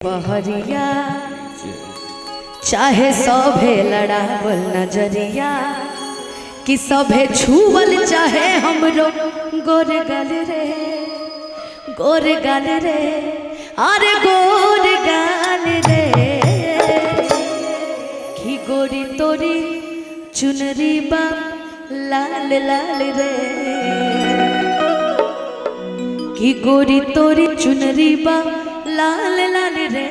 बहरिया चाहे सभे लड़ावल नजरिया कि सभे छुवल चाहे हमरो गोर गाल रे अरे गोर गाल रे कि गोरी तोरी चुनरी बा लाल लाल रे कि गोरी तोरी चुनरी बा लाल लाल रे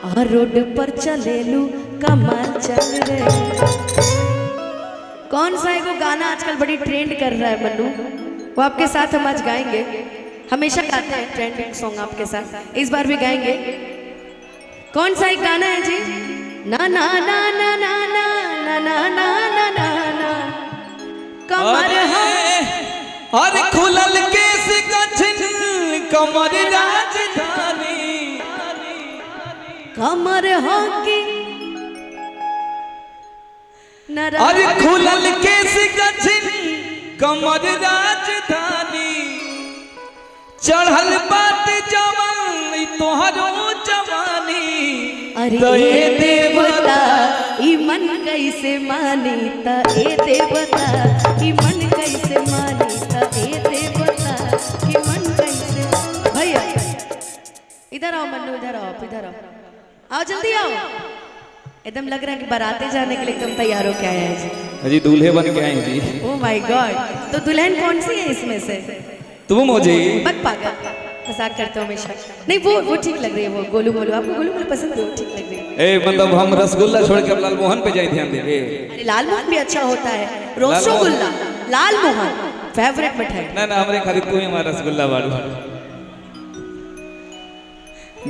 और रोड पर चलेलू कमाल चल रे। कौन सा है वो गाना आजकल बड़ी ट्रेंड कर रहा है मन्नू, वो आपके साथ हम आज गाएंगे। हमेशा गाते हैं ट्रेंडिंग सॉन्ग आपके साथ, इस बार भी गाएंगे। कौन सा एक गाना है जी? ना ना ना ना ना ना ना ना ना ना ना ना कमर अरे खुलल केस गठन कमर राजधानी कमर हॉकी अरे खुलल केस गठन कमर राजधानी चढ़ल बात जवान तोहरो जवानी। अरे देवता ई मन कैसे मानी ता ए देवता ई मन कैसे मानी ता ए देवता ई मन कैसे। भैया इधर आओ मन्नू, इधर आओ आओ जल्दी आओ। एकदम लग रहा है कि बाराते जाने के लिए एकदम तैयार हो के आए हैं जी। जी दूल्हे बन के आए जी। ओह माय गॉड, तो दुल्हन कौन सी है इसमें से? तुम हो जी। मत पागल, मजाक करते हो हमेशा। नहीं वो ठीक लग रही है, वो गोलू मोलू। आपको गोलू मोलू पसंद है? वो ठीक लग रही है। ए मतलब हम रसगुल्ला छोड़ के लाल मोहन पे जाए ध्यान देवे। अरे लाल मोहन भी अच्छा होता है, रसगुल्ला लाल मोहन फेवरेट मिठाई। ना ना हमरे खातिर तू ही हमारा रसगुल्ला बाड़ू।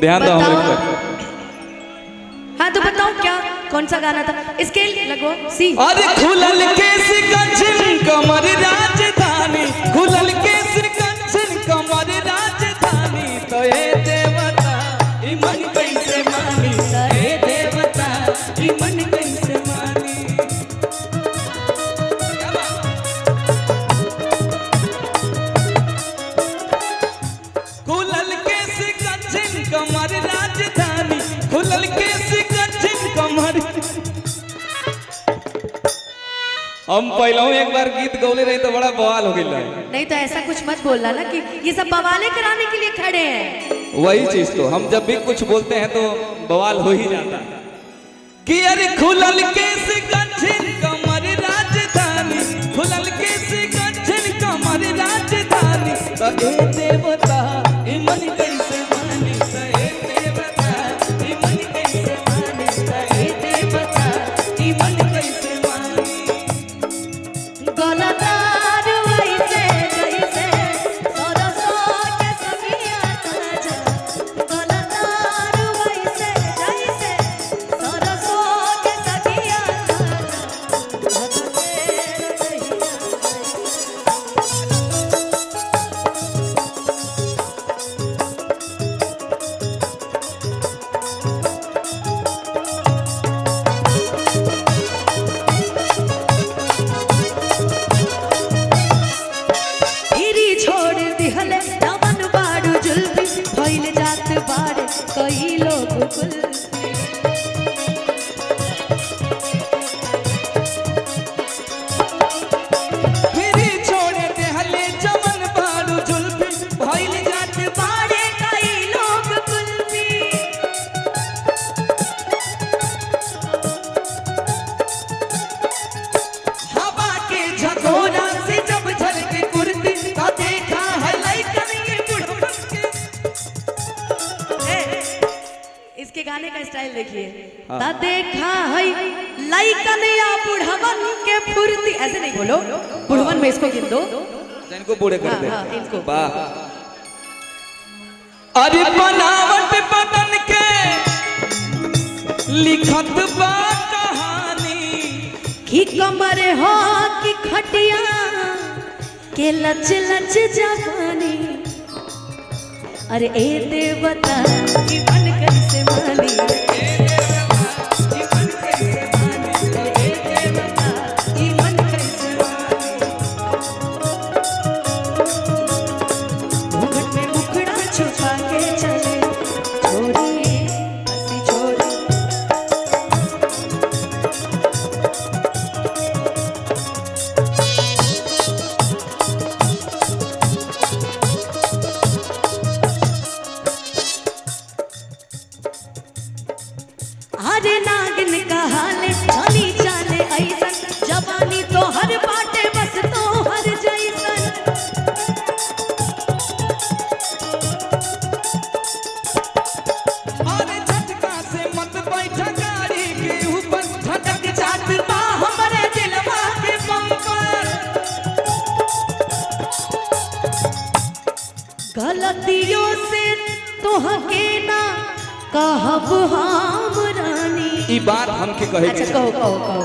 ध्यान दो हमरे पर। हाँ तो बताओ क्या कौन सा गाना था? स्केल लगो सी। अरे खुलल केस गठन कमर राजधानी खुलल केस गठन कमर राजधानी तो ए देवता ई मन कैसे मानी तो ए देवता ई मन कैसे मानी। खुलल केस गठन कमर राजधानी खुलल केस गठन कमर। हम पहले एक बार गीत गौले रहे तो बड़ा बवाल हो गया। नहीं तो ऐसा कुछ मत बोलना ना कि ये सब बवाले कराने के लिए खड़े हैं। वही चीज तो हम जब भी कुछ बोलते हैं तो बवाल हो ही जाता है कि अरे खुलल केस गठन कमर राजधानी खुलल केस गठन कमर राजधानी तो ए देवता ई मन कैसे मानी तो ए देवता ई मन कैसे मानी तो ए देवता ई मन कैसे मानी। गलतार वैसे जैसे सरसों के सबिया ताजा, गलतार वैसे जैसे सरसों के सबिया कई लोग मेरी छोड़े देहले चमन बाड़ू जुल्फी भइल जात बाड़े कई लोग कुल्फी। हवा के झकोरा से जब झलके कुर्ती तो देखा है लइकन ये बुढ़वन के। इसके गाने का स्टाइल देखिए। ता देखा है लइकन या बुढ़वन के फुर्ती। ऐसे नहीं बोलो, बुढ़वन में इसको गिन दो, इनको बूढ़े कर दे। हाँ, इनको। वाह अरे बनावट बदन के लिखत बा कहानी कि कमर हो कि खटिया के लच लच जवानी। अरे ए देवता की मन कैसे मानी घूंघट में मुखड़ा छुपा के चले अरे नागिन कहाले चली चाले ऐसन जवानी तो हर बाटे बस तो हर जैसन अरे झटका से मत बैठा गाड़ी के ऊपर झटक जात बा हमरे दिलवा के बम्पर। गलतियों से तोहके ना कहब हम रानी। ई बात हमके कहे अच्छा कहो कहो कहो।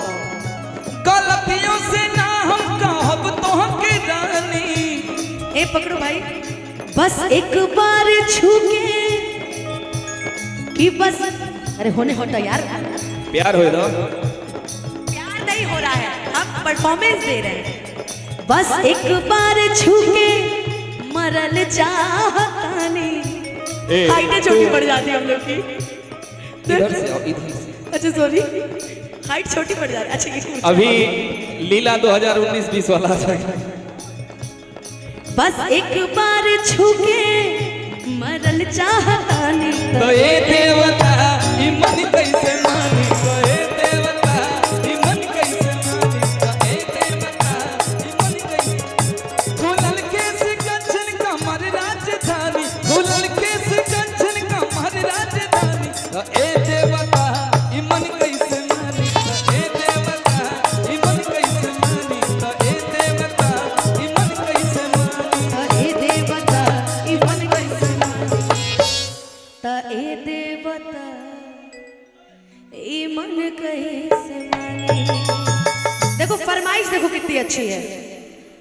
गलतियों से ना हम कहब तो हमके रानी। ए पकड़ो भाई। बस एक बार छू के कि बस अरे होने होता यार प्यार हो दो। प्यार नहीं हो रहा है हम परफॉर्मेंस दे रहे हैं। बस एक बार छू के मरल चाहतानी। हाइटें छोटी पड़ जाती है हम लोग की। इधर से और इधर से। अच्छा सॉरी हाइट छोटी पड़ जाती है। अच्छा ये अभी लीला 2019-20 वाला जाएगा। बस एक बार छू के मरल चाहतानी तो ये देवता ई मन कैसे मानी। तो ये देवता ई मन कैसे मानी। तो ये देवता ई मन कैसे। खुलल केस कंचन कमर राजधानी। खुलल केस कंचन कमर राजधानी। तो ये देवता ई मन कैसे मानी। तो ये देवता ई मन कैसे मानी। तो ये देवता ई मन कैसे मानी। ए देवता ई मन कैसे मानी ता ए देवता ई मन कैसे मानी। देखो फरमाइश देखो कितनी अच्छी है।